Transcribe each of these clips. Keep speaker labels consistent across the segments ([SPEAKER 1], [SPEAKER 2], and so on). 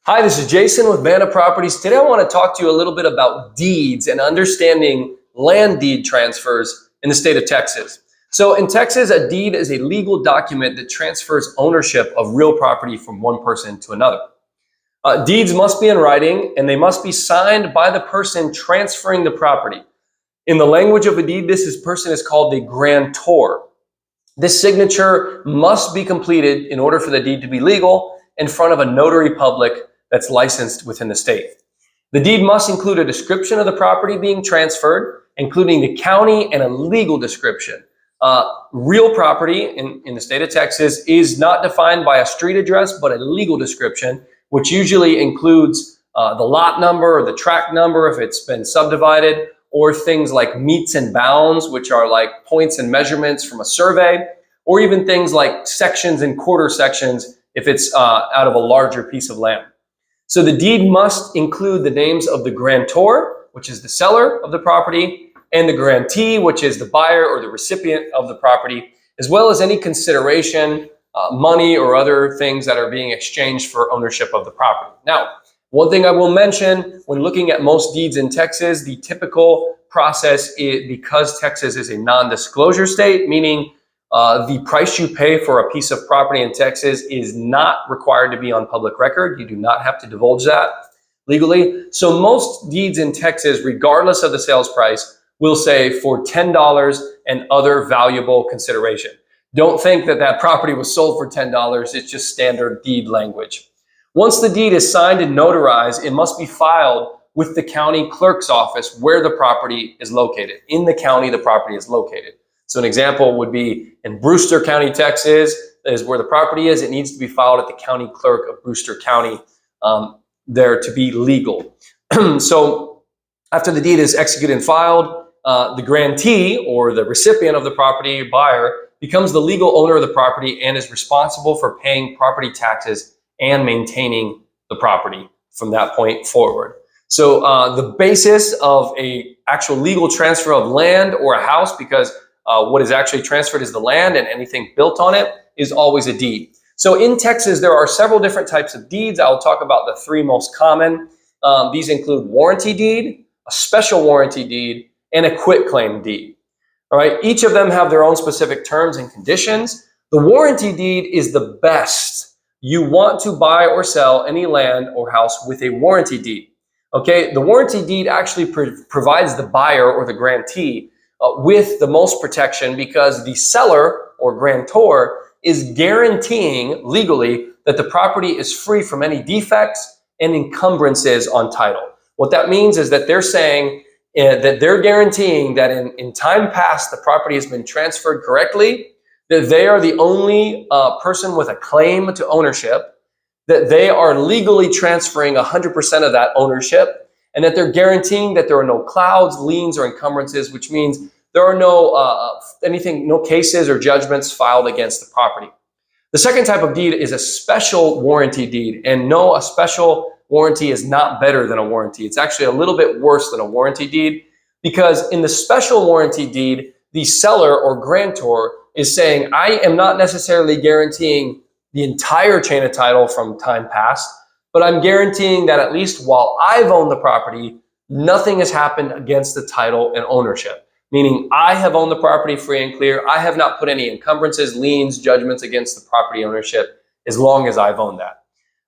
[SPEAKER 1] Hi, this is Jason with Vanna Properties. Today I want to talk to you a little bit about deeds and understanding land deed transfers in the state of Texas. So in Texas, a deed is a legal document that transfers ownership of real property from one person to another. Deeds must be in writing and they must be signed by the person transferring the property. In the language of a deed, this person is called the grantor. This signature must be completed in order for the deed to be legal in front of a notary public that's licensed within the state. The deed must include a description of the property being transferred, including the county and a legal description. Real property in the state of Texas is not defined by a street address, but a legal description, which usually includes the lot number or the tract number if it's been subdivided, or things like meets and bounds, which are like points and measurements from a survey, or even things like sections and quarter sections if it's out of a larger piece of land. So the deed must include the names of the grantor, which is the seller of the property, and the grantee, which is the buyer or the recipient of the property, as well as any consideration, money, or other things that are being exchanged for ownership of the property. Now, one thing I will mention when looking at most deeds in Texas, the typical process is, because Texas is a non-disclosure state, meaning the price you pay for a piece of property in Texas is not required to be on public record. You do not have to divulge that legally. So most deeds in Texas, regardless of the sales price, will say for $10 and other valuable consideration. Don't think that that property was sold for $10. It's just standard deed language. Once the deed is signed and notarized, it must be filed with the county clerk's office where the property is located. In the county the property is located. So an example would be in Brewster County, Texas, is where the property is. It needs to be filed at the county clerk of Brewster County there to be legal. So after the deed is executed and filed, the grantee or the recipient of the property buyer becomes the legal owner of the property and is responsible for paying property taxes and maintaining the property from that point forward. So the basis of a actual legal transfer of land or a house, because what is actually transferred is the land and anything built on it, is always a deed. So in Texas, there are several different types of deeds. I'll talk about the three most common. These include warranty deed, a special warranty deed, and a quitclaim deed. All right, each of them have their own specific terms and conditions. The warranty deed is the best. You want to buy or sell any land or house with a warranty deed. Okay, the warranty deed actually provides the buyer or the grantee with the most protection, because the seller or grantor is guaranteeing legally that the property is free from any defects and encumbrances on title. What that means is that they're saying that they're guaranteeing that in time past the property has been transferred correctly, that they are the only person with a claim to ownership, that they are legally transferring 100% of that ownership, and that they're guaranteeing that there are no clouds, liens, or encumbrances, which means there are no cases or judgments filed against the property. The second type of deed is a special warranty deed. And no, a special warranty is not better than a warranty. It's actually a little bit worse than a warranty deed, because in the special warranty deed, the seller or grantor is saying, I am not necessarily guaranteeing the entire chain of title from time past, but I'm guaranteeing that at least while I've owned the property, nothing has happened against the title and ownership. Meaning I have owned the property free and clear. I have not put any encumbrances, liens, judgments against the property ownership as long as I've owned that.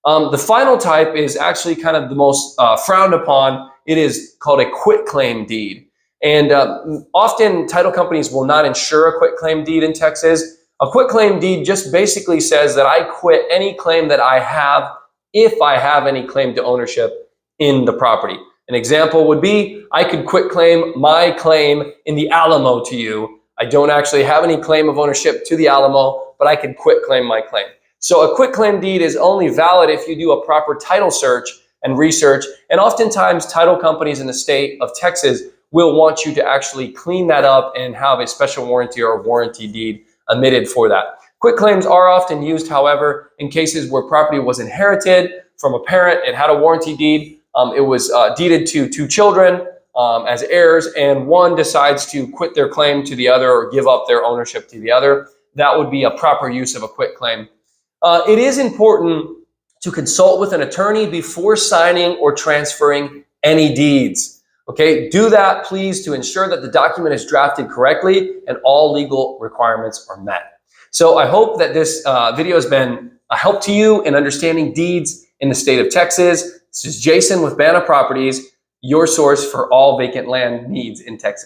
[SPEAKER 1] The final type is actually kind of the most frowned upon. It is called a quitclaim deed. And often title companies will not insure a quitclaim deed in Texas. A quitclaim deed just basically says that I quit any claim that I have if I have any claim to ownership in the property. An example would be, I could quitclaim my claim in the Alamo to you. I don't actually have any claim of ownership to the Alamo, but I could quitclaim my claim. So a quitclaim deed is only valid if you do a proper title search and research. And oftentimes title companies in the state of Texas will want you to actually clean that up and have a special warranty or warranty deed emitted for that. Quitclaims are often used, however, in cases where property was inherited from a parent. It had a warranty deed. It was deeded to two children as heirs, and one decides to quit their claim to the other or give up their ownership to the other. That would be a proper use of a quitclaim. It is important to consult with an attorney before signing or transferring any deeds. Okay, do that please to ensure that the document is drafted correctly and all legal requirements are met. So I hope that this video has been a help to you in understanding deeds in the state of Texas. This is Jason with Banna Properties, your source for all vacant land needs in Texas.